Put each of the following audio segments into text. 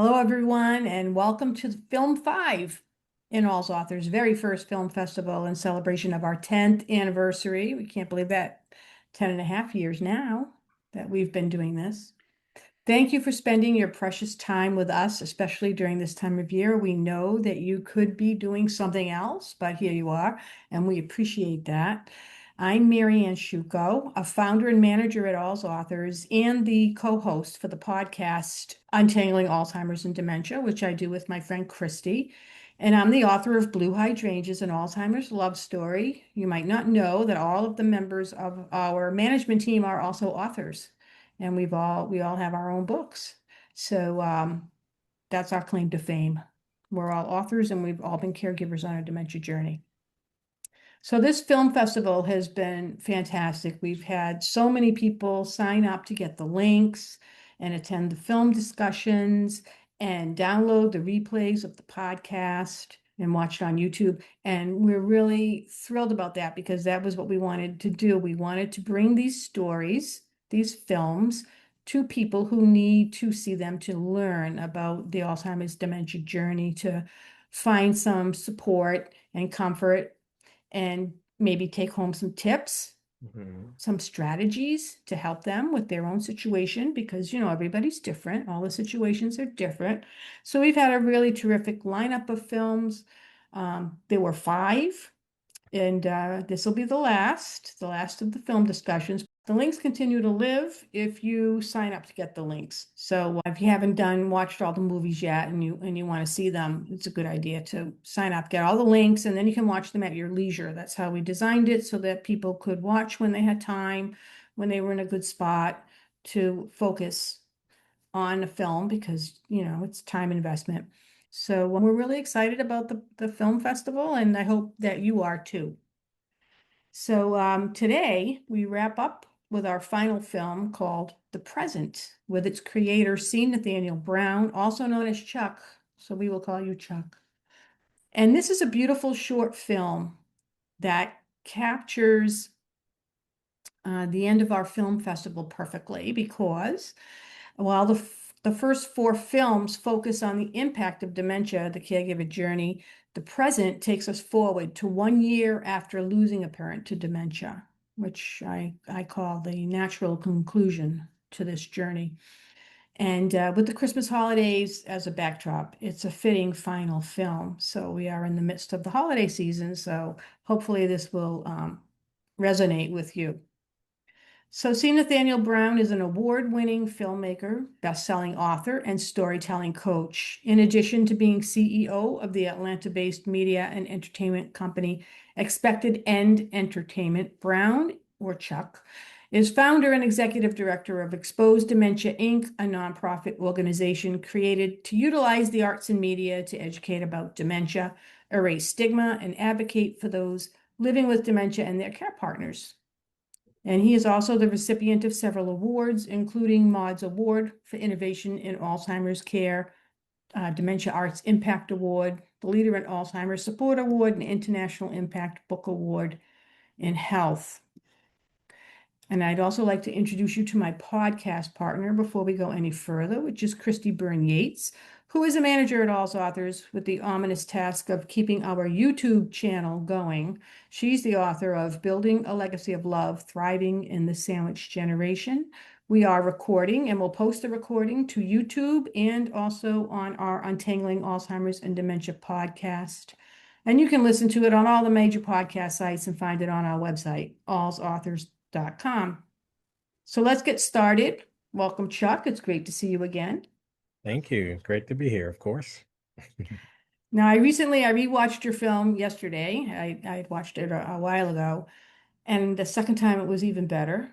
Hello, everyone, and welcome to Film 5 in All's Authors' very first film festival in celebration of our 10th anniversary. We can't believe that 10 and a half years now that we've been doing this. Thank you for spending your precious time with us, especially during this time of year. We know that you could be doing something else, but here you are, and we appreciate that. I'm Marianne Sciucco, a founder and manager at All's Authors and the co-host for the podcast Untangling Alzheimer's and Dementia, which I do with my friend Christy. And I'm the author of Blue Hydrangeas, an Alzheimer's love story. You might not know that all of the members of our management team are also authors, and we all have our own books. So that's our claim to fame. We're all authors, and we've all been caregivers on a dementia journey. So this film festival has been fantastic. We've had so many people sign up to get the links and attend the film discussions and download the replays of the podcast and watch it on YouTube. And we're really thrilled about that because that was what we wanted to do. We wanted to bring these stories, these films, to people who need to see them to learn about the Alzheimer's dementia journey, to find some support and comfort and maybe take home some tips, some strategies to help them with their own situation because, everybody's different. All the situations are different. So we've had a really terrific lineup of films. There were 5, and this will be the last of the film discussions. The links continue to live if you sign up to get the links. So if you haven't watched all the movies yet and you want to see them, it's a good idea to sign up, get all the links, and then you can watch them at your leisure. That's how we designed it, so that people could watch when they had time, when they were in a good spot to focus on a film because, it's time investment. So we're really excited about the film festival, and I hope that you are too. So today we wrap up with our final film called The Present, with its creator, C. Nathaniel Brown, also known as Chuck. So we will call you Chuck. And this is a beautiful short film that captures the end of our film festival perfectly, because while the first 4 films focus on the impact of dementia, the caregiver journey, The Present takes us forward to 1 year after losing a parent to dementia, which I call the natural conclusion to this journey. And with the Christmas holidays as a backdrop, it's a fitting final film. So we are in the midst of the holiday season, so hopefully this will resonate with you. So C. Nathaniel Brown is an award-winning filmmaker, best-selling author, and storytelling coach. In addition to being CEO of the Atlanta-based media and entertainment company Expected End Entertainment, Brown, or Chuck, is founder and executive director of Exposed Dementia, Inc., a nonprofit organization created to utilize the arts and media to educate about dementia, erase stigma, and advocate for those living with dementia and their care partners. And he is also the recipient of several awards, including Maud's Award for Innovation in Alzheimer's Care, Dementia Arts Impact Award, the Leader in Alzheimer's Support Award, and International Impact Book Award in Health. And I'd also like to introduce you to my podcast partner before we go any further, which is Christy Byrne Yates, who is a manager at All's Authors with the ominous task of keeping our YouTube channel going. She's the author of Building a Legacy of Love, Thriving in the Sandwich Generation. We are recording, and we'll post the recording to YouTube and also on our Untangling Alzheimer's and Dementia podcast. And you can listen to it on all the major podcast sites and find it on our website, allsauthors.com. So let's get started. Welcome, Chuck. It's great to see you again. Thank you. Great to be here, of course. Now, I rewatched your film yesterday. I watched it a while ago, and the second time it was even better.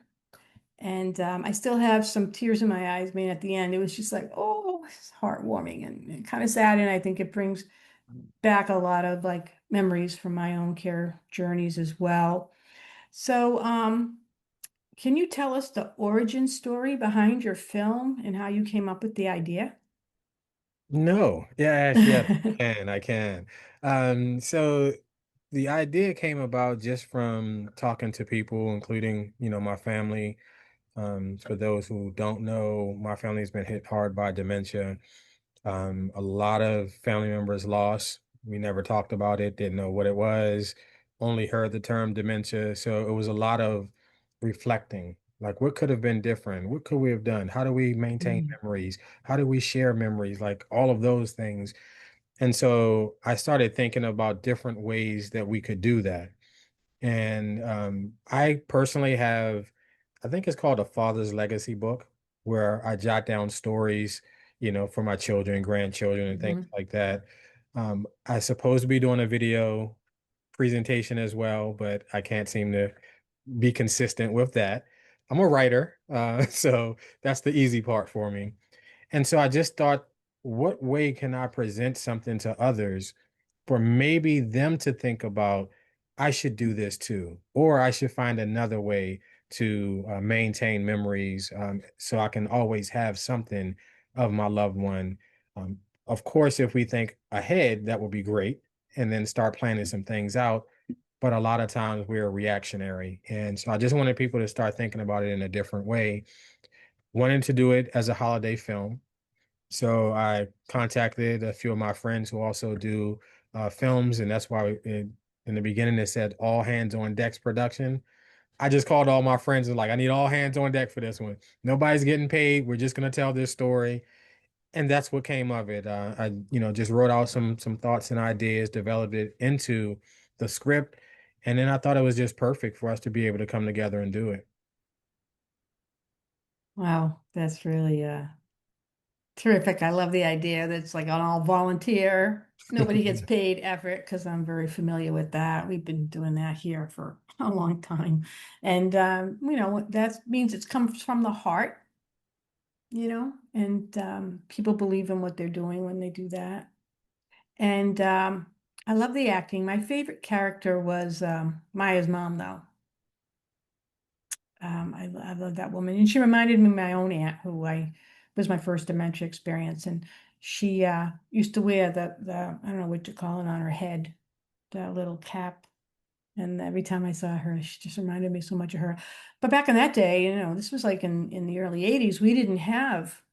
And I still have some tears in my eyes. I mean, at the end, it was just like, oh, it's heartwarming and kind of sad. And I think it brings back a lot of memories from my own care journeys as well. So, can you tell us the origin story behind your film and how you came up with the idea? No, yes, I can. So the idea came about just from talking to people, including, my family. For those who don't know, my family has been hit hard by dementia. A lot of family members lost. We never talked about it, didn't know what it was, only heard the term dementia. So it was a lot of reflecting, like what could have been different? What could we have done? How do we maintain Mm. memories? How do we share memories? Like all of those things. And so I started thinking about different ways that we could do that. And I personally have, I think it's called a Father's Legacy book, where I jot down stories, for my children, grandchildren, and things Mhm. like that. I supposed to be doing a video presentation as well, but I can't seem to be consistent with that. I'm a writer, so that's the easy part for me. And so I just thought, what way can I present something to others for maybe them to think about, I should do this too, or I should find another way to maintain memories so I can always have something of my loved one. Um, of course, if we think ahead, that would be great, and then start planning some things out. But a lot of times we're reactionary. And so I just wanted people to start thinking about it in a different way. Wanted to do it as a holiday film. So I contacted a few of my friends who also do films, and that's why in the beginning it said all hands on decks production. I just called all my friends and like, I need all hands on deck for this one. Nobody's getting paid. We're just gonna tell this story, and that's what came of it. I just wrote out some thoughts and ideas, developed it into the script, and then I thought it was just perfect for us to be able to come together and do it. Wow, that's really terrific. I love the idea that's like an all volunteer. Nobody gets paid effort because I'm very familiar with that. We've been doing that here for a long time. And that means it comes from the heart, and people believe in what they're doing when they do that. And I love the acting. My favorite character was Maya's mom, though. I love that woman, and she reminded me of my own aunt, who I was my first dementia experience, and she used to wear the I don't know what to call it on her head, the little cap. And every time I saw her, she just reminded me so much of her. But back in that day, this was like in the early 80s, we didn't have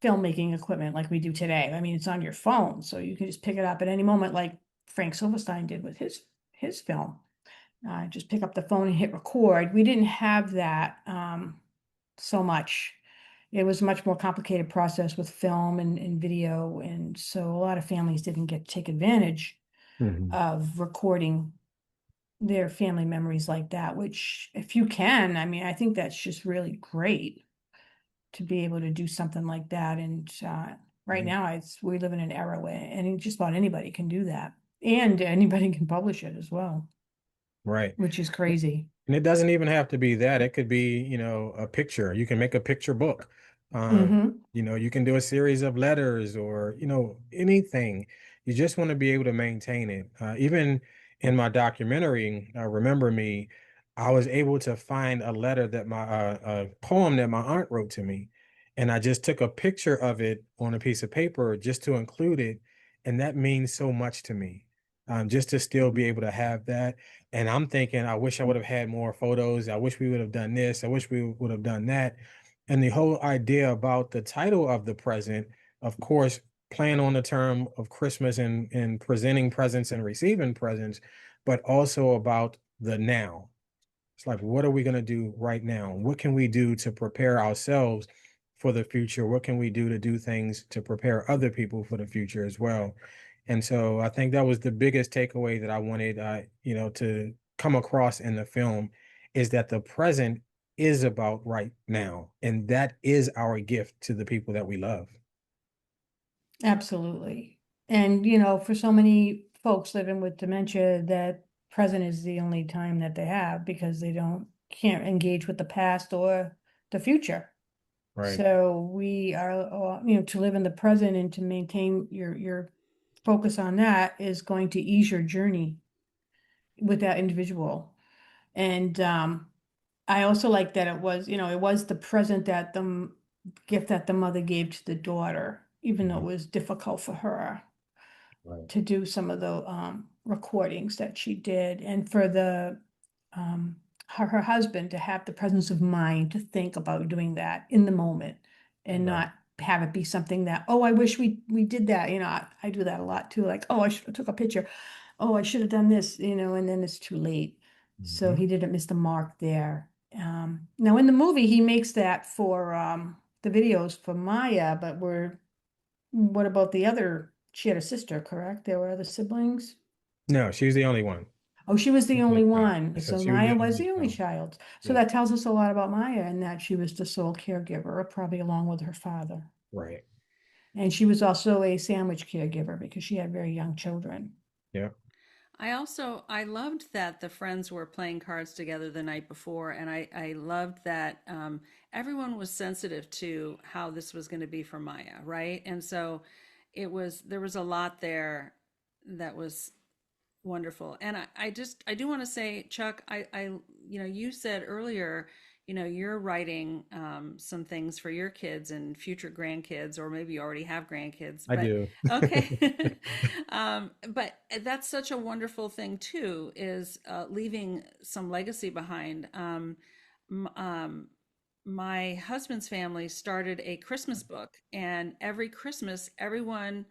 filmmaking equipment like we do today. I mean, it's on your phone, so you can just pick it up at any moment, like Frank Silverstein did with his film. Just pick up the phone and hit record. We didn't have that so much. It was a much more complicated process with film and video, and so a lot of families didn't get to take advantage Mhm. of recording their family memories like that, which if you can, I mean, I think that's just really great to be able to do something like that. And right now, we live in an era where just about anybody can do that, and anybody can publish it as well, Right. which is crazy. And it doesn't even have to be that. It could be, a picture. You can make a picture book. Hmm. You can do a series of letters or, anything. You just want to be able to maintain it. Even in my documentary, Remember Me, I was able to find a letter a poem that my aunt wrote to me. And I just took a picture of it on a piece of paper just to include it. And that means so much to me. Just to still be able to have that. And I'm thinking, I wish I would have had more photos. I wish we would have done this. I wish we would have done that. And the whole idea about the title of the present, of course, playing on the term of Christmas and presenting presents and receiving presents, but also about the now. It's like, what are we going to do right now? What can we do to prepare ourselves for the future? What can we do to do things to prepare other people for the future as well? And so I think that was the biggest takeaway that I wanted, to come across in the film is that the present is about right now. And that is our gift to the people that we love. Absolutely. And, for so many folks living with dementia, that present is the only time that they have because they can't engage with the past or the future. Right. So we are, to live in the present and to maintain your focus on that is going to ease your journey with that individual. And I also like that it was the present that the gift that the mother gave to the daughter, even though it Mhm. was difficult for her Right. to do some of the recordings that she did, and for um, her husband to have the presence of mind to think about doing that in the moment and Right. not have it be something that, oh, I wish we did that. I do that a lot too. Like, oh, I should have took a picture. Oh, I should have done this, and then it's too late. So Mhm. he didn't miss the mark there. Now in the movie, he makes that for the videos for Maya, but what about the other? She had a sister, correct? There were other siblings. No, she was the only one. Oh, she was the only one. So So she was the Maya was only the only child. child. So Yeah, that tells us a lot about Maya and that she was the sole caregiver, probably along with her father. right. And she was also a sandwich caregiver because she had very young children. Yeah, I loved that the friends were playing cards together the night before, and I loved that everyone was sensitive to how this was going to be for Maya, right? And so there was a lot there that was wonderful. And I do want to say, Chuck, you said earlier, you're writing some things for your kids and future grandkids, or maybe you already have grandkids, I but do. okay. But that's such a wonderful thing too, is leaving some legacy behind. M- um, my husband's family started a Christmas book, and every Christmas, everyone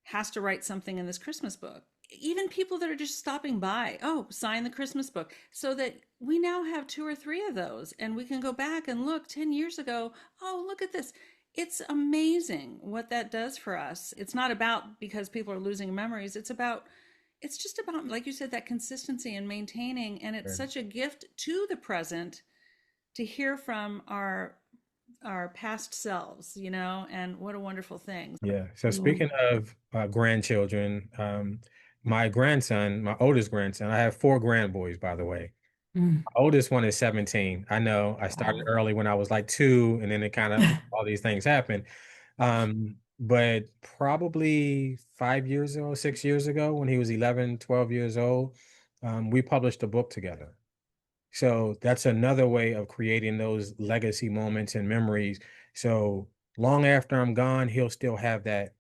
has to write something in this Christmas book. Even people that are just stopping by, oh, sign the Christmas book. So that we now have two or three of those, and we can go back and look 10 years ago. Oh, look at this. It's amazing what that does for us. It's not about because people are losing memories. It's just about, like you said, that consistency and maintaining. And it's Sure. such a gift to the present to hear from our past selves, and what a wonderful thing. Yeah. So Mm. speaking of grandchildren, my grandson, my oldest grandson, I have four grandboys, by the way. Mm. Oldest one is 17. I know I started Wow. early when I was like two, and then it kind of all these things happen. But probably 5 years ago, 6 years ago, when he was 11, 12 years old, we published a book together. So that's another way of creating those legacy moments and memories. So long after I'm gone, he'll still have that.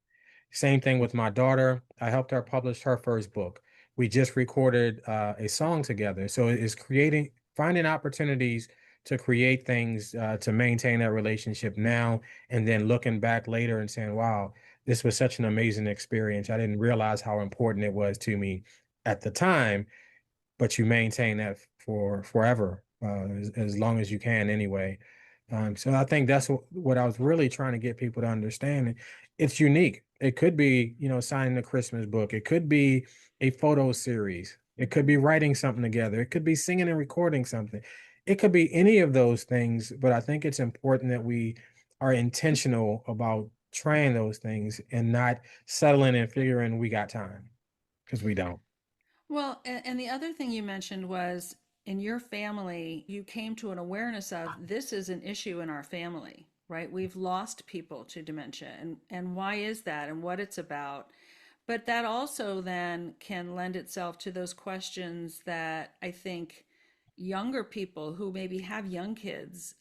Same thing with my daughter. I helped her publish her first book. We just recorded a song together. So it's finding opportunities to create things to maintain that relationship now, and then looking back later and saying, wow, this was such an amazing experience. I didn't realize how important it was to me at the time, but you maintain that for forever, as long as you can anyway. So I think that's what I was really trying to get people to understand. It's unique. It could be, signing a Christmas book. It could be a photo series. It could be writing something together. It could be singing and recording something. It could be any of those things, but I think it's important that we are intentional about trying those things and not settling and figuring we got time, because we don't. Well, and the other thing you mentioned was in your family, you came to an awareness of this is an issue in our family, right? We've lost people to dementia, and why is that and what it's about. But that also then can lend itself to those questions that I think younger people who maybe have young kids,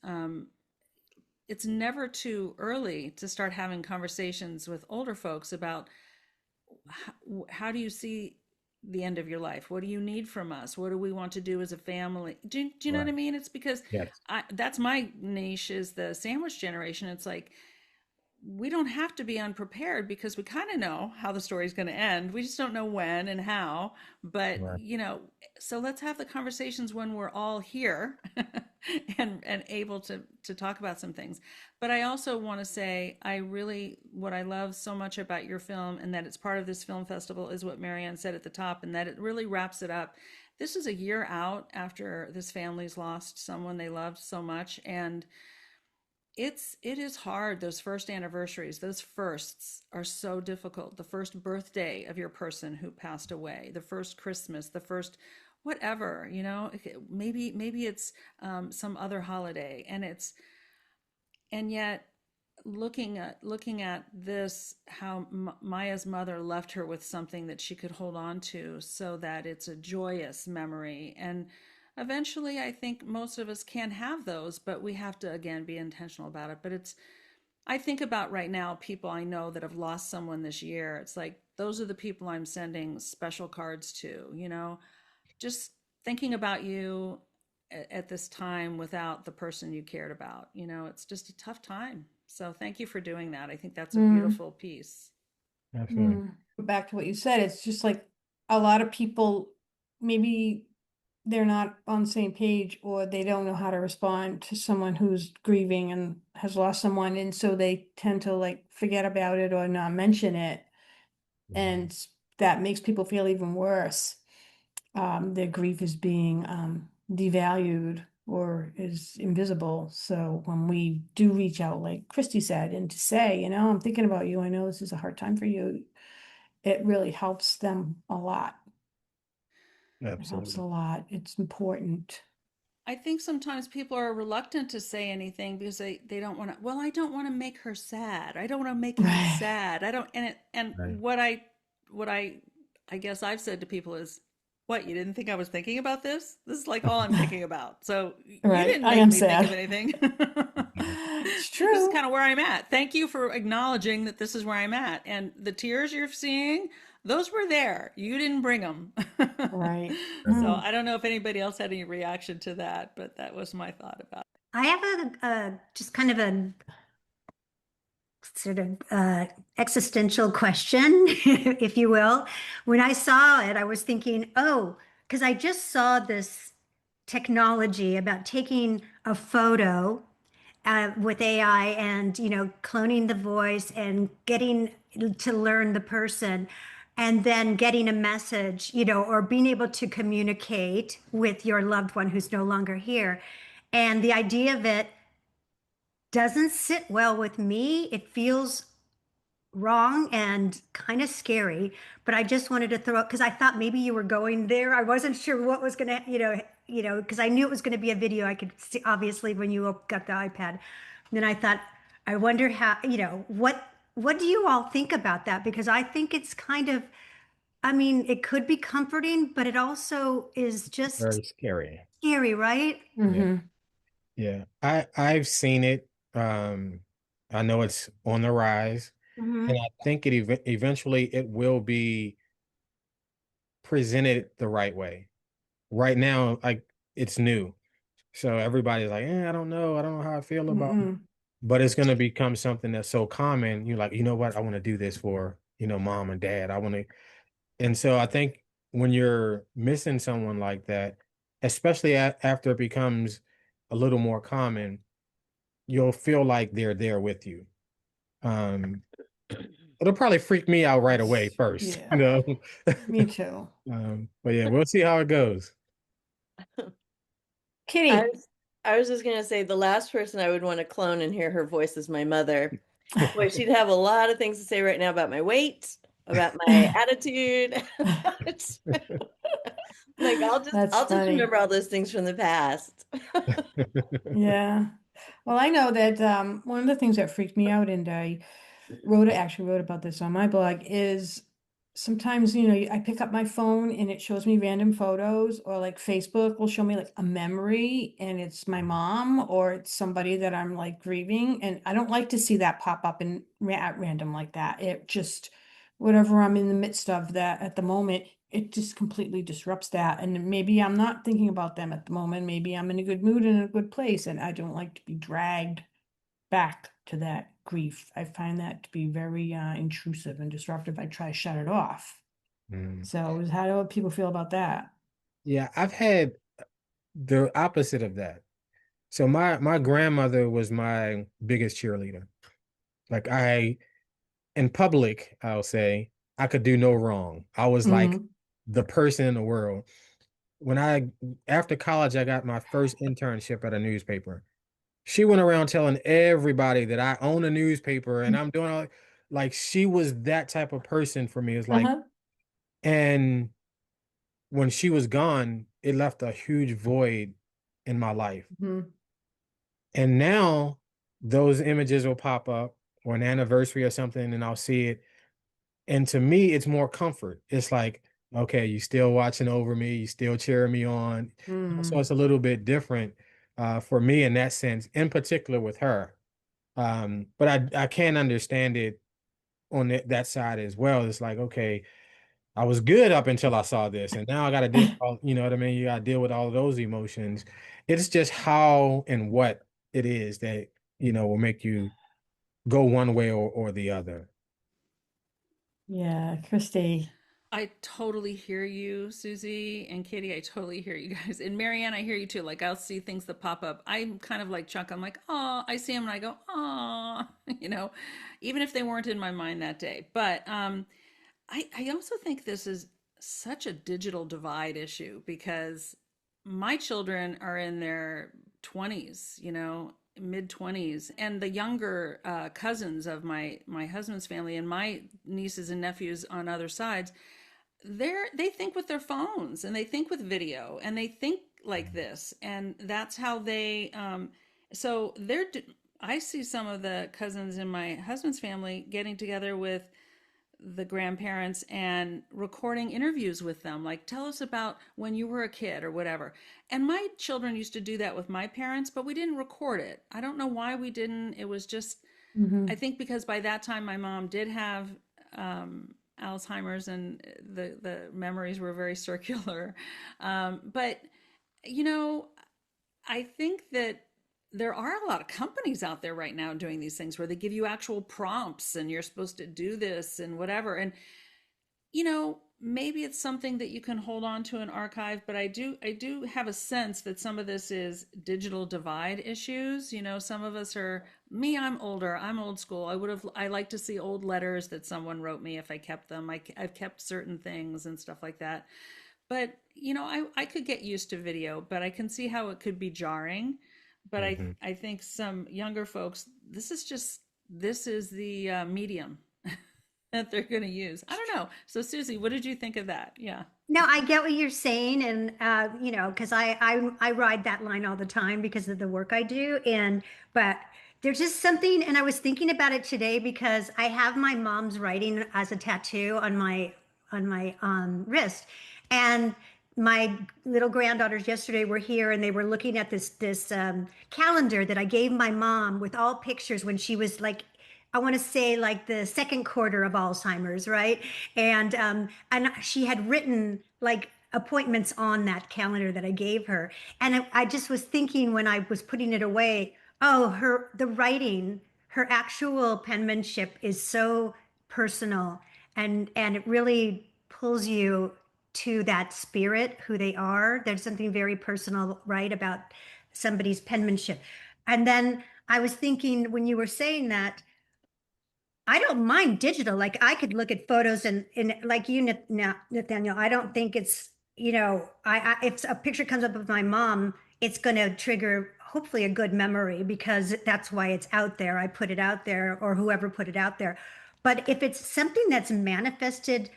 it's never too early to start having conversations with older folks about how do you see the end of your life? What do you need from us? What do we want to do as a family? Do you know what I Right. mean? It's because Yes. that's my niche is the sandwich generation. It's like we don't have to be unprepared because we kind of know how the story's going to end. We just don't know when and how. But, Right. so let's have the conversations when we're all here and able to talk about some things. But I also want to say what I love so much about your film and that it's part of this film festival is what Marianne said at the top, and that it really wraps it up. This is a year out after this family's lost someone they loved so much, and it is hard. Those first anniversaries, those firsts are so difficult. The first birthday of your person who passed away, the first Christmas, the first whatever, maybe it's some other holiday, and yet looking at this, how Maya's mother left her with something that she could hold on to so that it's a joyous memory. And eventually I think most of us can have those, but we have to again be intentional about it. But I think about right now people I know that have lost someone this year. It's like those are the people I'm sending special cards to, just thinking about you at this time without the person you cared about. It's just a tough time. So thank you for doing that. I think that's a Mm, beautiful piece. Absolutely. mm. Back to what you said, it's just like a lot of people, maybe they're not on the same page or they don't know how to respond to someone who's grieving and has lost someone. And so they tend to like forget about it or not mention it. Mhm. And that makes people feel even worse. Their grief is being devalued or is invisible. So when we do reach out, like Christy said, and to say, I'm thinking about you, I know this is a hard time for you, it really helps them a lot. It helps a Absolutely. lot. It's important. I think sometimes people are reluctant to say anything because they don't want to, well, I don't want to make her sad. I don't want to make him Right. sad. I don't, and Right. what I guess I've said to people is, what, you didn't think I was thinking about this? This is like all I'm thinking about. So you Right. didn't I make am me think of sad. anything. Mhm. It's This is true. kind of where I'm at. Thank you for acknowledging that this is where I'm at. And the tears you're seeing, those were there. You didn't bring them. Right. So Hmm. I don't know if anybody else had any reaction to that, but that was my thought about it. I have a just kind of a sort of existential question, if you will. When I saw it, I was thinking, oh, because I just saw this technology about taking a photo with AI and, cloning the voice and getting to learn the person and then getting a message, or being able to communicate with your loved one who's no longer here. And the idea of it doesn't sit well with me. It feels wrong and kind of scary, but I just wanted to throw it because I thought maybe you were going there. I wasn't sure what was going to, because I knew it was going to be a video. I could see obviously when you got the iPad. And then I thought, I wonder how, what do you all think about that? Because I think it's kind of, I mean, it could be comforting, but it also is just Very scary. scary, right? Yeah. Hmm. Yeah. I've seen it. I know it's on the rise, and Hmm. I think eventually it will be presented the right way. Right now, like it's new. So everybody's like, I don't know. I don't know how I feel about it. Mm-mm. But it's going to become something that's so common. You're like, you know what? I want to do this for, mom and dad. I want to. And so I think when you're missing someone like that, especially after it becomes a little more common, you'll feel like they're there with you. Um, it'll probably freak me out right away first, Yeah, me too. But yeah, we'll see how it goes. I Kitty. was, I was just gonna say the last person I would want to clone and hear her voice is my mother. Boy, she'd have a lot of things to say right now about my weight, about my attitude. It's like That's I'll just funny. remember all those things from the past. Yeah. Well, I know that one of the things that freaked me out, and I actually wrote about this on my blog, is sometimes, I pick up my phone and it shows me random photos, or like Facebook will show me like a memory and it's my mom or it's somebody that I'm like grieving. And I don't like to see that pop up at random like that. It just, whatever I'm in the midst of that at the moment, it just completely disrupts that. And maybe I'm not thinking about them at the moment. Maybe I'm in a good mood and a good place, and I don't like to be dragged back to that grief. I find that to be very intrusive and disruptive. I try to shut it off. Mm. So how do people feel about that? Yeah, I've had the opposite of that. So my grandmother was my biggest cheerleader. Like in public, I'll say I could do no wrong. I was like Hmm. the person in the world. When after college, I got my first internship at a newspaper. She went around telling everybody that I own a newspaper and I'm doing all like she was that type of person for me. It's like, Uh-huh. and when she was gone, it left a huge void in my life. Hmm. And now those images will pop up or an anniversary or something, and I'll see it. And to me, it's more comfort. It's like, okay, you still watching over me, you still cheering me on. So Hmm. it's a little bit different for me in that sense, in particular with her. But I can understand it on that side as well. It's like, okay, I was good up until I saw this, and now I got to deal. You know what I mean? You got to deal with all of those emotions. It's just how and what it is that will make you. go one way or the other. Yeah, Christy. I totally hear you, Susie and Katie. I totally hear you guys. And Marianne, I hear you too. Like, I'll see things that pop up. I'm kind of like Chuck. I'm like, oh, I see them and I go, oh, even if they weren't in my mind that day. But I also think this is such a digital divide issue because my children are in their 20s, mid 20s, and the younger cousins of my husband's family and my nieces and nephews on other sides, they think with their phones and they think with video and they think like this, and that's how they so they're I see some of the cousins in my husband's family getting together with the grandparents and recording interviews with them, like, tell us about when you were a kid or whatever. And my children used to do that with my parents, but we didn't record it. I don't know why we didn't. It was just, I think because by that time my mom did have Alzheimer's, and the memories were very circular. But I think that there are a lot of companies out there right now doing these things where they give you actual prompts and you're supposed to do this and whatever. And maybe it's something that you can hold on to an archive, but I do have a sense that some of this is digital divide issues. Some of us are me. I'm older. I'm old school. I like to see old letters that someone wrote me if I kept them. I've kept certain things and stuff like that. But I could get used to video, but I can see how it could be jarring. But I think some younger folks, this is the medium that they're going to use. I don't know. So Susie, what did you think of that? Yeah. No, I get what you're saying, and because I ride that line all the time because of the work I do, but there's just something, and I was thinking about it today because I have my mom's writing as a tattoo on my wrist, and my little granddaughters yesterday were here and they were looking at this calendar that I gave my mom with all pictures when she was like, I want to say like the second quarter of Alzheimer's, right? And she had written like appointments on that calendar that I gave her. And I just was thinking when I was putting it away, oh, the writing, her actual penmanship is so personal, and it really pulls you to that spirit, who they are. There's something very personal, right, about somebody's penmanship. And then I was thinking when you were saying that, I don't mind digital. Like I could look at photos and like you, Nathaniel, I don't think it's, if a picture comes up of my mom, it's going to trigger hopefully a good memory because that's why it's out there. I put it out there, or whoever put it out there. But if it's something that's manifested,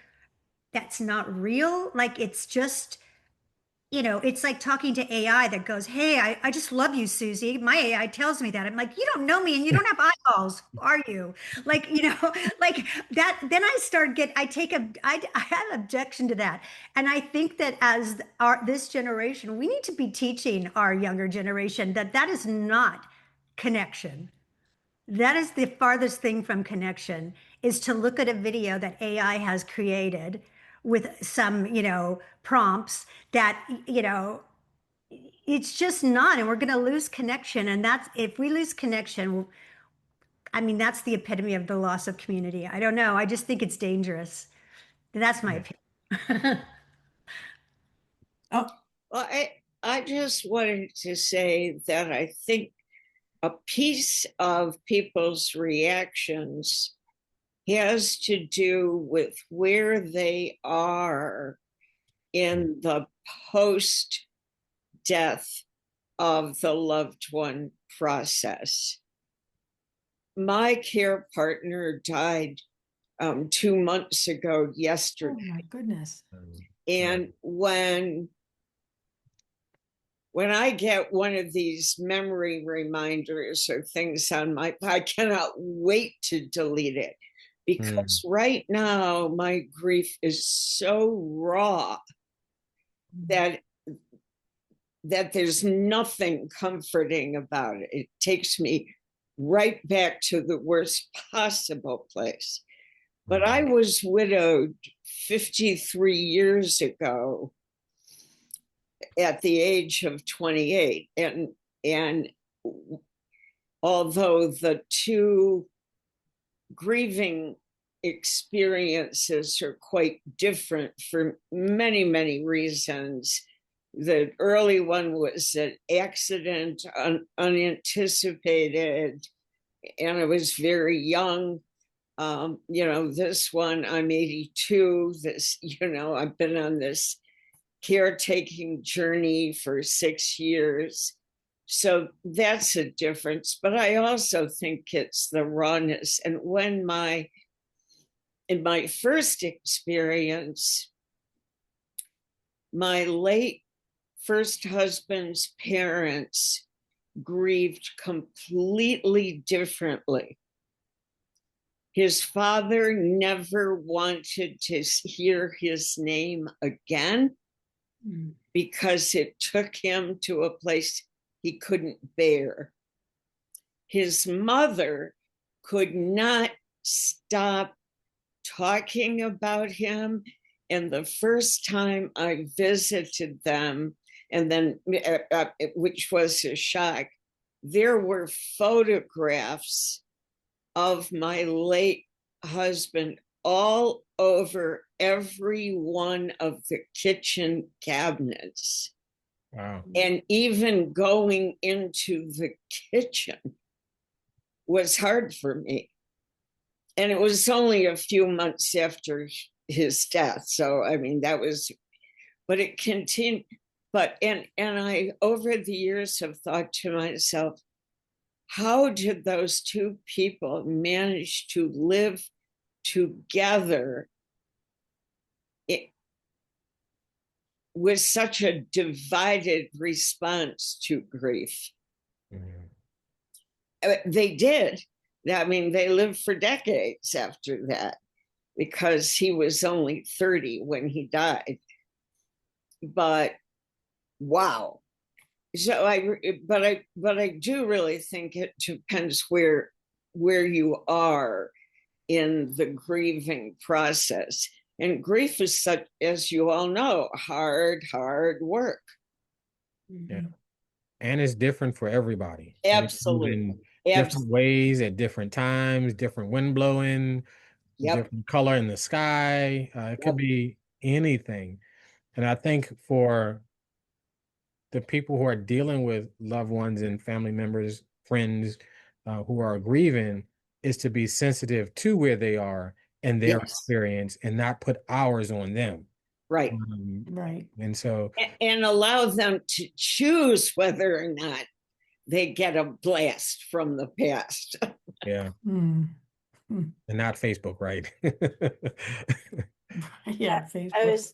that's not real, like it's just, it's like talking to AI that goes, hey, I just love you, Susie. My AI tells me that. I'm like, you don't know me and you don't have eyeballs, are you? Like, like that. Then I have objection to that. And I think that as this generation, we need to be teaching our younger generation that is not connection. That is the farthest thing from connection, is to look at a video that AI has created with some, prompts that, it's just not, and we're going to lose connection. And if we lose connection, I mean, that's the epitome of the loss of community. I don't know. I just think it's dangerous. That's my opinion. Oh, Well, I just wanted to say that I think a piece of people's reactions has to do with where they are in the post death of the loved one process. My care partner died 2 months ago yesterday. oh my goodness. And when I get one of these memory reminders or things on I cannot wait to delete it, because right now my grief is so raw that there's nothing comforting about it. It takes me right back to the worst possible place. But I was widowed 53 years ago at the age of 28. And although the two grieving experiences are quite different for many, many reasons. The early one was an accident, unanticipated, and I was very young. This one, I'm 82. This, I've been on this caretaking journey for 6 years. So that's a difference. But I also think it's the rawness. And in my first experience, my late first husband's parents grieved completely differently. His father never wanted to hear his name again because it took him to a place he couldn't bear. His mother could not stop talking about him. And the first time I visited them, and then, which was a shock, there were photographs of my late husband all over every one of the kitchen cabinets. Wow. And even going into the kitchen was hard for me. And it was only a few months after his death. So, I mean, but it continued. And I, over the years, have thought to myself, how did those two people manage to live together with such a divided response to grief? They did. I mean, they lived for decades after that because he was only 30 when he died. But wow. So I do really think it depends where you are in the grieving process. And grief is such, as you all know, hard work. Yeah. And it's different for everybody. Absolutely. Different ways at different times, different wind blowing, different color in the sky. It could be anything. And I think for the people who are dealing with loved ones and family members, friends who are grieving, is to be sensitive to where they are and their experience and not put ours on them. Right. Right. And so, and allow them to choose whether or not they get a blast from the past. Yeah. And not Facebook, right? Yeah, Facebook.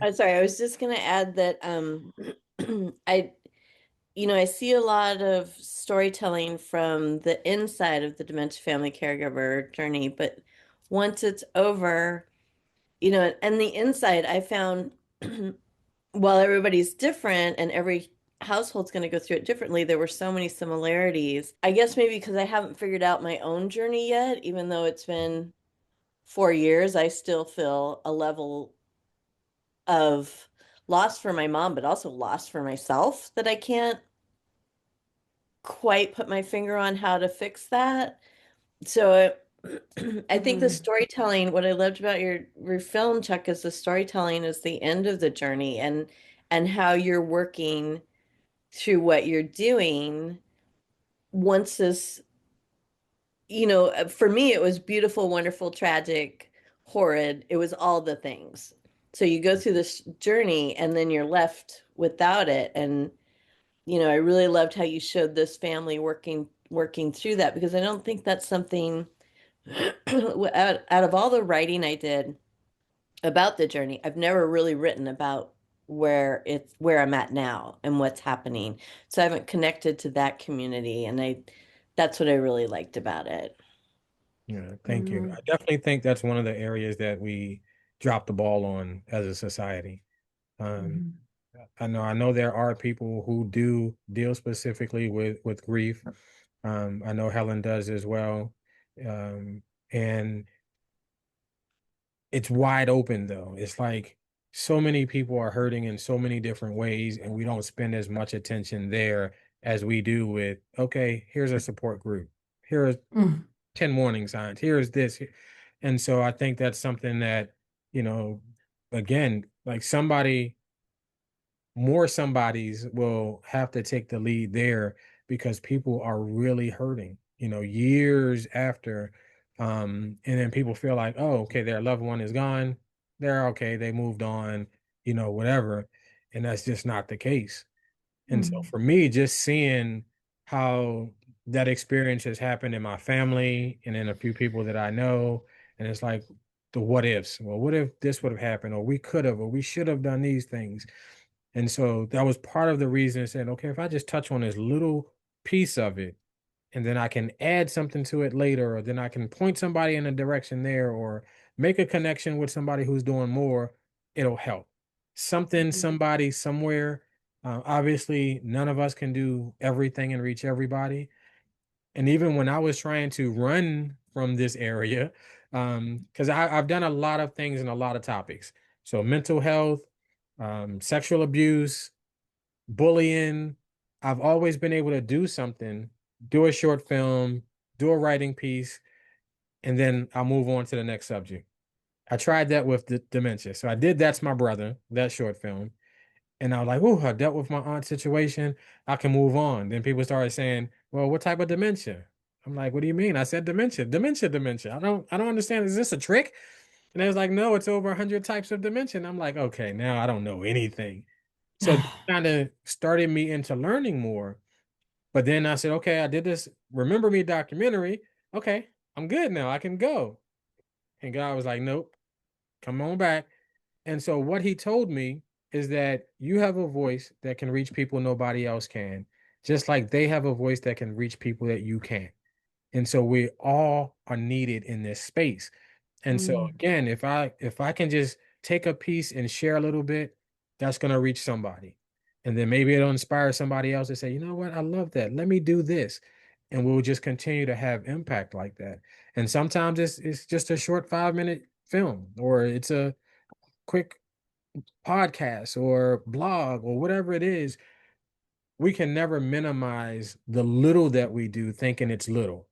I'm sorry, I was just going to add that I see a lot of storytelling from the inside of the dementia family caregiver journey, but once it's over, and the inside, I found while everybody's different and every household's going to go through it differently, there were so many similarities. I guess maybe because I haven't figured out my own journey yet, even though it's been 4 years, I still feel a level of loss for my mom, but also loss for myself that I can't quite put my finger on how to fix that. So I think the storytelling, what I loved about your film, Chuck, is the storytelling is the end of the journey and how you're working through what you're doing once this, for me, it was beautiful, wonderful, tragic, horrid. It was all the things. So you go through this journey and then you're left without it. And, I really loved how you showed this family working through that, because I don't think that's something out of all the writing I did about the journey, I've never really written about where I'm at now and what's happening. So I haven't connected to that community. And that's what I really liked about it. Yeah, thank you. I definitely think that's one of the areas that we dropped the ball on as a society. I know there are people who do deal specifically with grief. I know Helen does as well. And it's wide open though. It's like so many people are hurting in so many different ways, and we don't spend as much attention there as we do with, okay, here's a support group. Here's 10 warning signs. Here's this. And so I think that's something that, you know, again, like more somebodies will have to take the lead there because people are really hurting, years after. And then people feel like, oh, okay, their loved one is gone. They're okay. They moved on, whatever. And that's just not the case. And so for me, just seeing how that experience has happened in my family and in a few people that I know, and it's like the what ifs. Well, what if this would have happened, or we could have, or we should have done these things? And so that was part of the reason I said, okay, if I just touch on this little piece of it, and then I can add something to it later, or then I can point somebody in a direction there, or make a connection with somebody who's doing more, it'll help. Something, somebody, somewhere. Obviously, none of us can do everything and reach everybody. And even when I was trying to run from this area, because I've done a lot of things in a lot of topics. So mental health, sexual abuse, bullying. I've always been able to do something, do a short film, do a writing piece, and then I'll move on to the next subject. I tried that with the dementia. So I did That's My Brother, that short film. And I was like, oh, I dealt with my aunt's situation. I can move on. Then people started saying, well, what type of dementia? I'm like, what do you mean? I said dementia, dementia, dementia. I don't understand. Is this a trick? And they was like, no, it's over 100 types of dementia. And I'm like, okay, now I don't know anything. So that kind of started me into learning more. But then I said, okay, I did this Remember Me documentary. Okay, I'm good now. I can go. And God was like, nope, come on back. And so what he told me is that you have a voice that can reach people nobody else can, just like they have a voice that can reach people that you can't. And so we all are needed in this space. And so again, if I can just take a piece and share a little bit, that's going to reach somebody. And then maybe it'll inspire somebody else to say, you know what, I love that. Let me do this. And we'll just continue to have impact like that. And sometimes it's just a short 5-minute film, or it's a quick podcast or blog or whatever it is. We can never minimize the little that we do thinking it's little.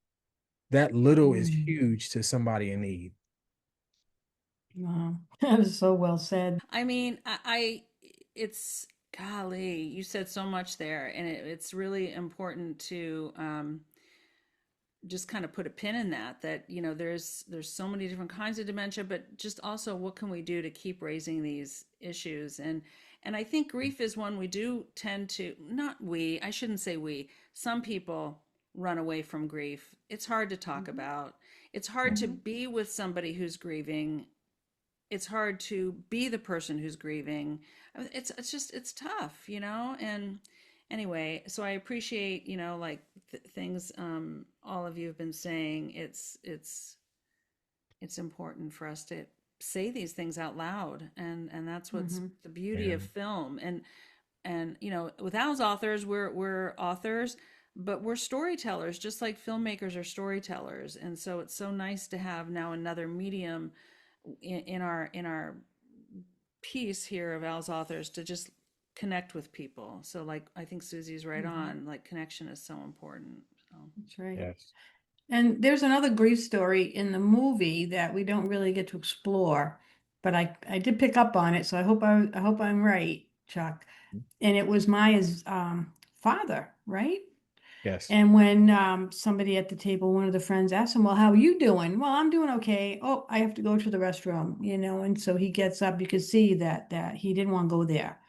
That little is huge to somebody in need. Wow, that is so well said. I mean, it's golly, you said so much there, and it's really important to just kind of put a pin in that there's so many different kinds of dementia, but just also what can we do to keep raising these issues. And I think grief is one we do tend to, not we, I shouldn't say we, some people run away from grief. It's hard to talk about. It's hard to be with somebody who's grieving. It's hard to be the person who's grieving. It's tough, and anyway, so I appreciate, like things all of you have been saying. It's important for us to say these things out loud, and that's what's the beauty of film. And with Al's authors, we're authors, but we're storytellers, just like filmmakers are storytellers. And so it's so nice to have now another medium in our piece here of Al's authors to just connect with people. So like I think Susie's right on, like connection is so important. So That's right. Yes. And there's another grief story in the movie that we don't really get to explore, but I did pick up on it, so I hope I'm right, Chuck. And it was Maya's father, right? Yes. And when somebody at the table, one of the friends asked him, "Well, how are you doing?" "Well, I'm doing okay." "Oh, I have to go to the restroom," and so he gets up. You could see that he didn't want to go there.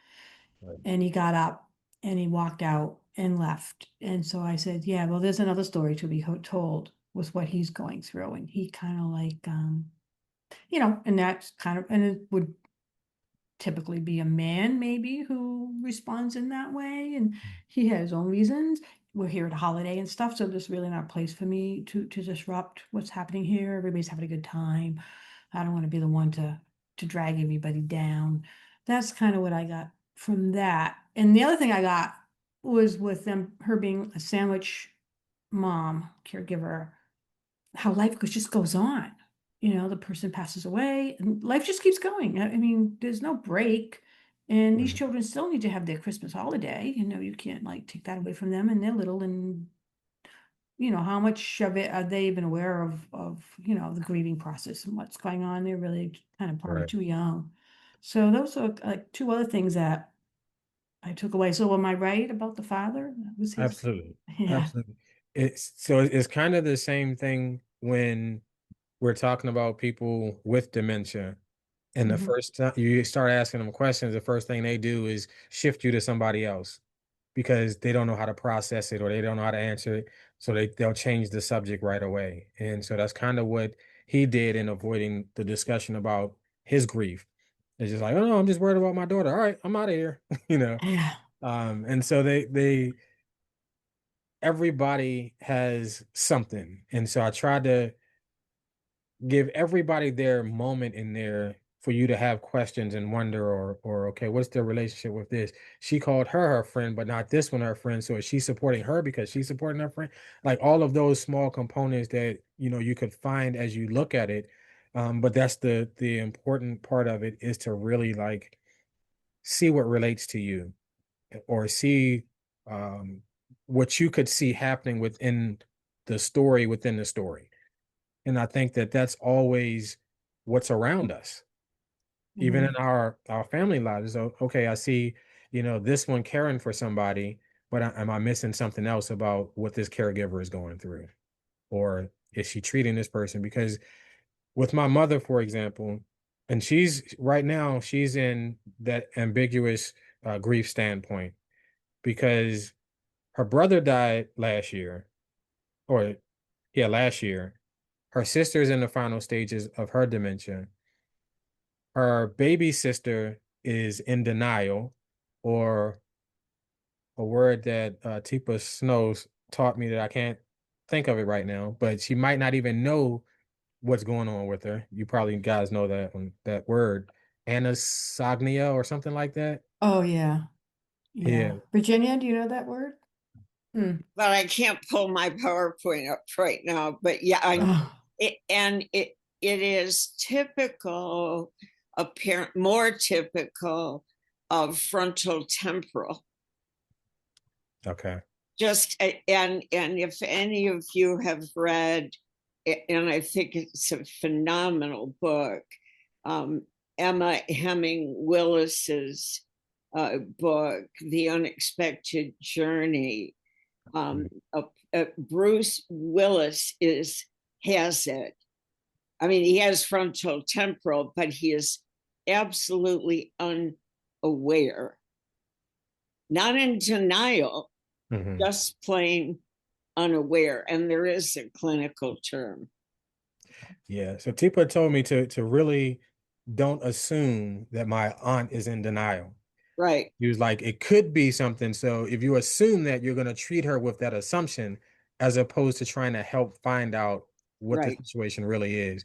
Right. And he got up and he walked out and left. And so I said, yeah, well, there's another story to be told with what he's going through. And he kind of like, and that's kind of, and it would typically be a man maybe who responds in that way. And he has his own reasons. We're here at a holiday and stuff, so there's really not a place for me to disrupt what's happening here. Everybody's having a good time. I don't want to be the one to drag everybody down. That's kind of what I got from that. And the other thing I got was with her being a sandwich mom, caregiver, how life just goes on. The person passes away and life just keeps going. I mean, there's no break. And these children still need to have their Christmas holiday. You can't like take that away from them, and they're little and how much of it are they even aware of, the grieving process and what's going on? They're really kind of probably Right. too young. So those are like two other things that I took away. So am I right about the father? That was his, Absolutely. yeah. Absolutely. It's kind of the same thing when we're talking about people with dementia. And the Mhm. first time you start asking them questions, the first thing they do is shift you to somebody else because they don't know how to process it or they don't know how to answer it. So they'll change the subject right away. And so that's kind of what he did in avoiding the discussion about his grief. It's just like, oh no, I'm just worried about my daughter. All right, I'm out of here. Yeah. And so they everybody has something. And so I tried to give everybody their moment in there for you to have questions and wonder or okay, what's their relationship with this? She called her friend, but not this one her friend. So is she supporting her because she's supporting her friend? Like all of those small components that you could find as you look at it. But that's the important part of it is to really like see what relates to you or see um what you could see happening within the story. And I think that that's always what's around us, even in Mhm. our family lives. So, okay, I see, this one caring for somebody, but am I missing something else about what this caregiver is going through? Or is she treating this person? Because with my mother, for example, and she's in that ambiguous grief standpoint because her brother died last year, or yeah, last year. Her sister's in the final stages of her dementia. Her baby sister is in denial, or a word that Tipa Snows taught me that I can't think of it right now, but she might not even know what's going on with her. You probably guys know that word, anosognia or something like that. Oh, yeah. Yeah. Yeah. Virginia, do you know that word? Hmm. But I can't pull my PowerPoint up right now. But yeah, I Oh, it, and it is typical, apparent more typical of frontal temporal. Okay. Just and if any of you have read, and I think it's a phenomenal book, um, Emma Hemming Willis's book, The Unexpected Journey. Um, Bruce Willis has it. I mean, he has frontal temporal, but he is absolutely unaware, not in denial, Mhm. just plain unaware. And there is a clinical term. Yeah. So Tipa told me to really don't assume that my aunt is in denial. Right, He was like, it could be something. So if you assume that, you're going to treat her with that assumption as opposed to trying to help find out what the right. situation really is.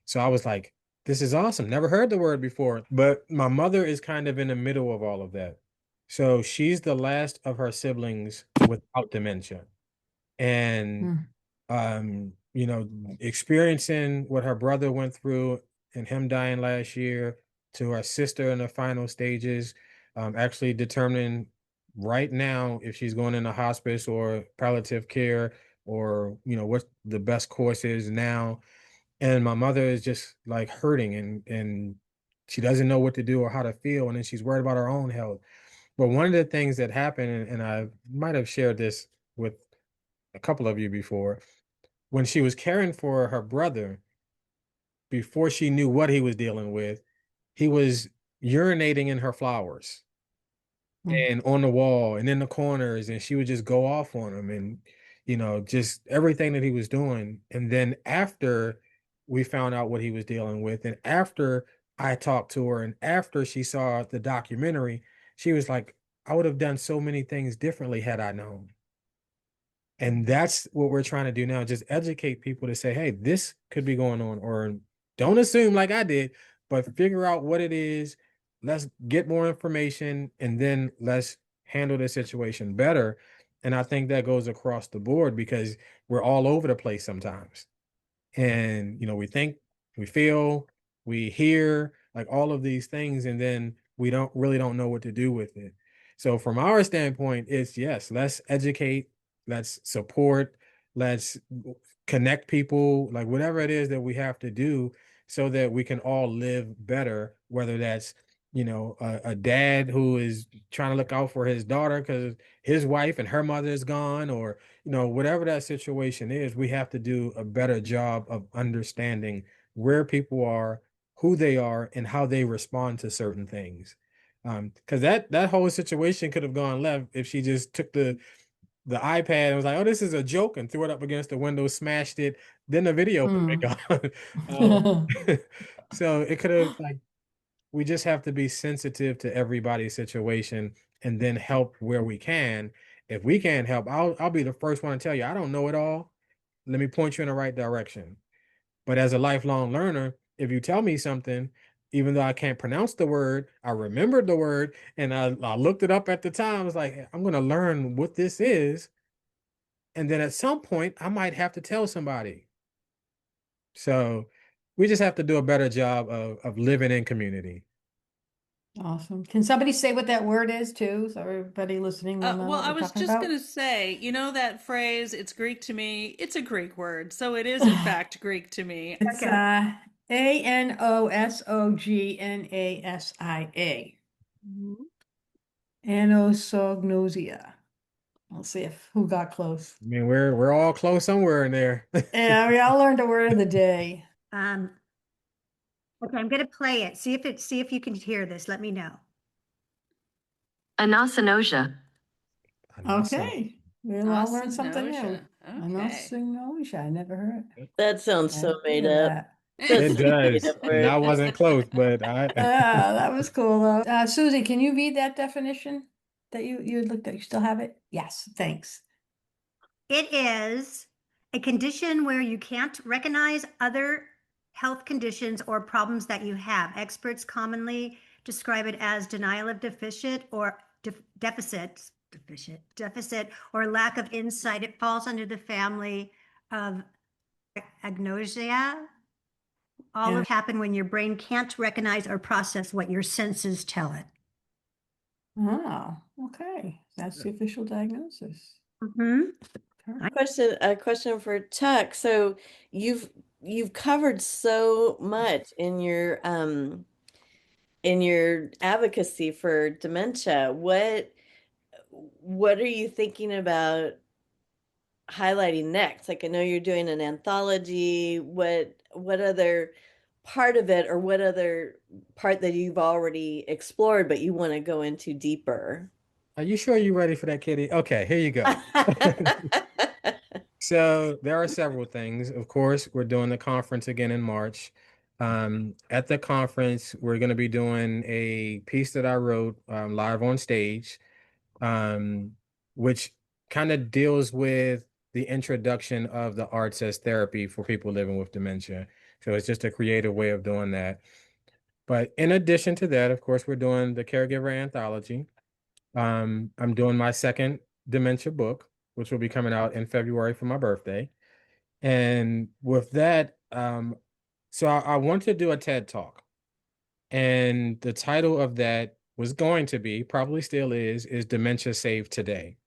So I was like, this is awesome. Never heard the word before. But my mother is kind of in the middle of all of that. So she's the last of her siblings without dementia. And hmm. experiencing what her brother went through and him dying last year, to her sister in the final stages, actually determining right now if she's going into hospice or palliative care, or what the best course is now. And my mother is just like hurting, and she doesn't know what to do or how to feel, and then she's worried about her own health. But one of the things that happened, and I might have shared this with a couple of you before, when she was caring for her brother, before she knew what he was dealing with, he was urinating in her flowers Hmm. and on the wall and in the corners, and she would just go off on him, and just everything that he was doing. And then after we found out what he was dealing with, and after I talked to her, and after she saw the documentary, she was like, I would have done so many things differently had I known. And that's what we're trying to do now, just educate people to say, hey, this could be going on, or don't assume like I did, but figure out what it is. Let's get more information, and then let's handle the situation better. And I think that goes across the board because we're all over the place sometimes. And we think, we feel, we hear, like all of these things, and then we don't know what to do with it. So from our standpoint, it's yes, let's educate, let's support, let's connect people, like whatever it is that we have to do so that we can all live better, whether that's, a dad who is trying to look out for his daughter because his wife and her mother is gone, or, whatever that situation is, we have to do a better job of understanding where people are, who they are, and how they respond to certain things. Because that whole situation could have gone left if she just took the iPad and was like, "Oh, this is a joke," and threw it up against the window, smashed it. Then the video would be gone. So it could have, like, we just have to be sensitive to everybody's situation and then help where we can. If we can't help, I'll be the first one to tell you, I don't know it all. Let me point you in the right direction. But as a lifelong learner, if you tell me something, even though I can't pronounce the word, I remembered the word and I looked it up at the time. I was like, I'm going to learn what this is. And then at some point, I might have to tell somebody. So we just have to do a better job of living in community. Awesome. Can somebody say what that word is too? So everybody listening will know Well, what I we're was talking just about. going to say, that phrase, it's Greek to me. It's a Greek word. So it is, in fact, Greek to me. It's Okay. Anosognosia. Anosognosia. Let's see if who got close. I mean, we're all close somewhere in there. Yeah, we all learned a word of the day. Okay, I'm going to play it. See if you can hear this. Let me know. Anosognosia. Okay. We all learned something new. Anosognosia. Okay. Anosognosia. I never heard. That sounds so Never made heard of up. that. That's It such a made does. up And I word. wasn't close, but I Yeah, that was cool though. Susie, can you read that definition that you had looked at? You still have it? Yes, thanks. It is a condition where you can't recognize other health conditions or problems that you have. Experts commonly describe it as denial of deficit or deficit or lack of insight. It falls under the family of agnosia. All of happen when your brain can't recognize or process what your senses tell it. Oh, okay. That's the official diagnosis. Mm-hmm. A question for Chuck. So you've covered so much in your advocacy for dementia. What are you thinking about highlighting next? Like, I know you're doing an anthology. What other part of it, or what other part that you've already explored but you want to go into deeper? Are you sure you're ready for that, Kitty? Okay, here you go. So there are several things. Of course, we're doing the conference again in March. At the conference, we're going to be doing a piece that I wrote live on stage, which kind of deals with the introduction of the arts as therapy for people living with dementia. So it's just a creative way of doing that. But in addition to that, of course, we're doing the caregiver anthology. I'm doing my second dementia book, which will be coming out in February for my birthday. And with that, so I want to do a TED Talk. And the title of that was going to be, probably still is Dementia Saved Today.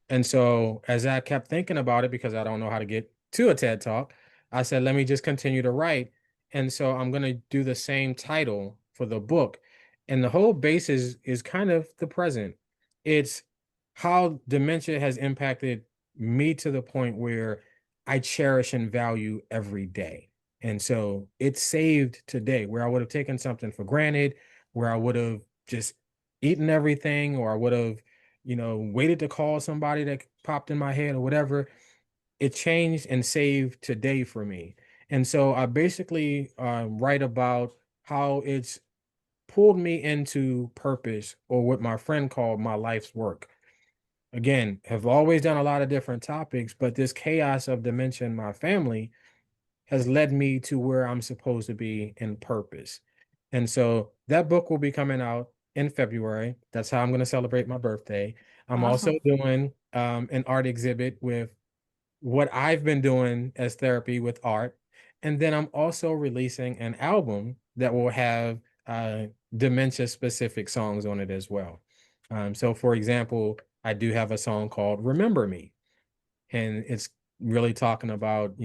And so as I kept thinking about it, because I don't know how to get to a TED Talk, I said, let me just continue to write. And so I'm going to do the same title for the book. And the whole base is kind of the present. It's how dementia has impacted me to the point where I cherish and value every day. And so it saved today, where I would have taken something for granted, where I would have just eaten everything, or I would have waited to call somebody that popped in my head or whatever. It changed and saved today for me. And so I basically write about how it's pulled me into purpose, or what my friend called my life's work. Again, have always done a lot of different topics, but this chaos of dementia in my family has led me to where I'm supposed to be in purpose. And so that book will be coming out in February. That's how I'm going to celebrate my birthday. I'm also Awesome. doing an art exhibit with what I've been doing as therapy with art. And then I'm also releasing an album that will have dementia specific songs on it as well. So for example, I do have a song called Remember Me. And it's really talking about,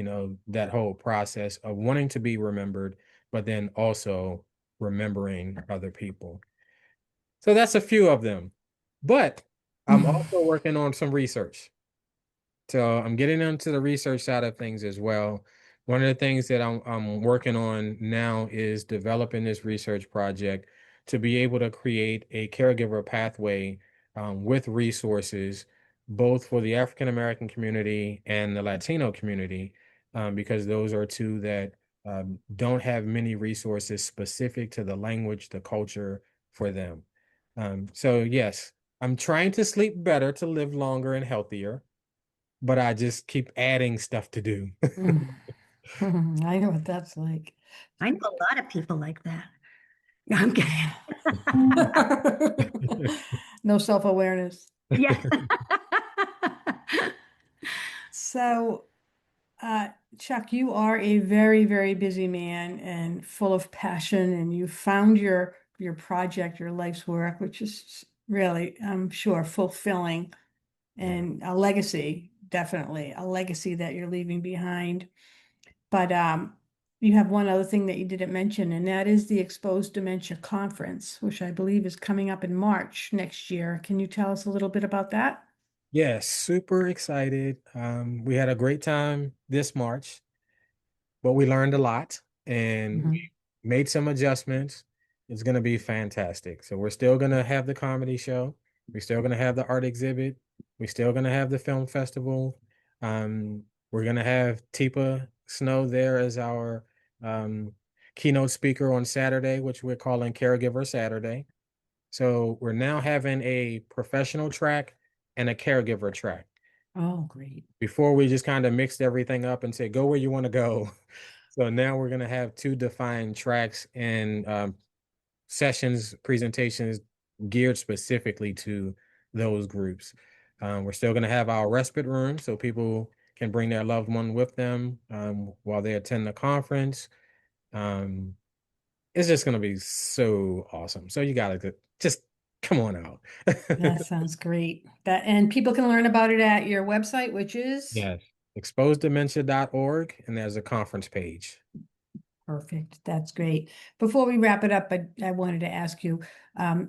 that whole process of wanting to be remembered, but then also remembering other people. So that's a few of them. But I'm also working on some research. So I'm getting into the research side of things as well. One of the things that I'm working on now is developing this research project to be able to create a caregiver pathway with resources, both for the African American community and the Latino community, because those are two that don't have many resources specific to the language, the culture for them. So yes, I'm trying to sleep better to live longer and healthier, but I just keep adding stuff to do. I know what that's like. I know a lot of people like that. I'm kidding. No self-awareness. Yeah. So, Chuck, you are a very, very busy man and full of passion, and you found your project, your life's work, which is really, I'm sure, fulfilling and a legacy, definitely a legacy that you're leaving behind. But you have one other thing that you didn't mention, and that is the Exposed Dementia Conference, which I believe is coming up in March next year. Can you tell us a little bit about that? Yes, super excited. We had a great time this March, but we learned a lot and Mhm. we made some adjustments. It's going to be fantastic. So we're still going to have the comedy show. We're still going to have the art exhibit. We're still going to have the film festival. We're going to have Tipa Snow there as our um, keynote speaker on Saturday, which we're calling Caregiver Saturday. So we're now having a professional track and a caregiver track. Oh, great. Before we just kind of mixed everything up and said, go where you want to go. So now we're going to have two defined tracks and sessions, presentations geared specifically to those groups. We're still going to have our respite room so people can bring their loved one with them while they attend the conference. It's just going to be so awesome. So you got to just come on out. That sounds great. And people can learn about it at your website, which is Yes. exposeddementia.org, and there's a conference page. perfect. That's great. Before we wrap it up, I wanted to ask you,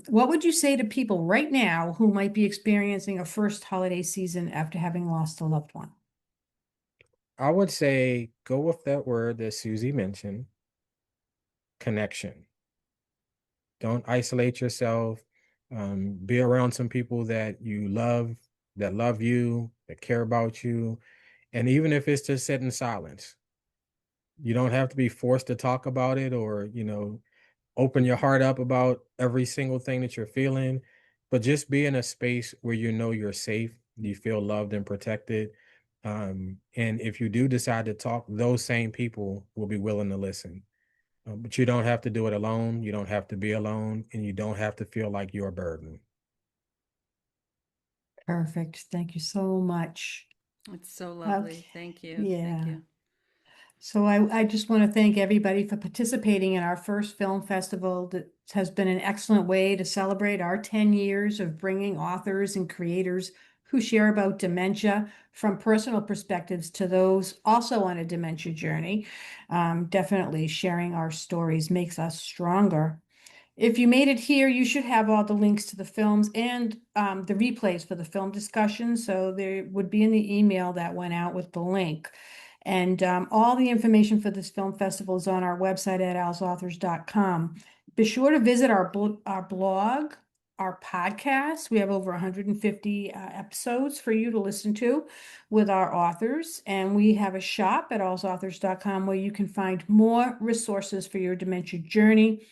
what would you say to people right now who might be experiencing a first holiday season after having lost a loved one? I would say go with that word that Susie mentioned, connection. Don't isolate yourself. Be around some people that you love, that love you, that care about you. And even if it's just sit in silence, you don't have to be forced to talk about it or, open your heart up about every single thing that you're feeling, but just be in a space where you know you're safe, you feel loved and protected. And if you do decide to talk, those same people will be willing to listen. But you don't have to do it alone. You don't have to be alone, and you don't have to feel like you're a burden. Perfect. Thank you so much. It's so lovely. Okay. Thank you. Yeah. Thank you. So I just want to thank everybody for participating in our first film festival. That has been an excellent way to celebrate our 10 years of bringing authors and creators who share about dementia from personal perspectives to those also on a dementia journey. Definitely sharing our stories makes us stronger. If you made it here, you should have all the links to the films and the replays for the film discussion. So they would be in the email that went out with the link. And all the information for this film festival is on our website at alsauthors.com. Be sure to visit our blog, our podcast. We have over 150 episodes for you to listen to with our authors. And we have a shop at alsauthors.com where you can find more resources for your dementia journey.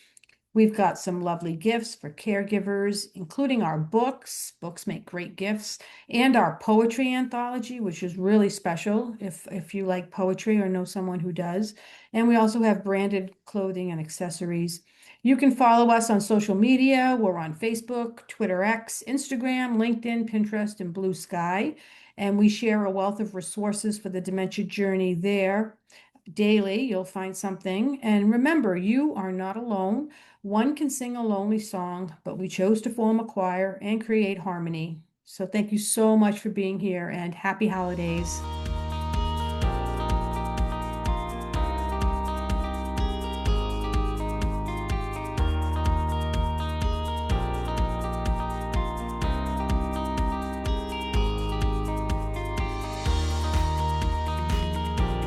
We've got some lovely gifts for caregivers, including our books. Books make great gifts, and our poetry anthology, which is really special if you like poetry or know someone who does. And we also have branded clothing and accessories. You can follow us on social media. We're on Facebook, Twitter X, Instagram, LinkedIn, Pinterest, and Blue Sky. And we share a wealth of resources for the dementia journey there. Daily, you'll find something. And remember, you are not alone. One can sing a lonely song, but we chose to form a choir and create harmony. So thank you so much for being here and happy holidays.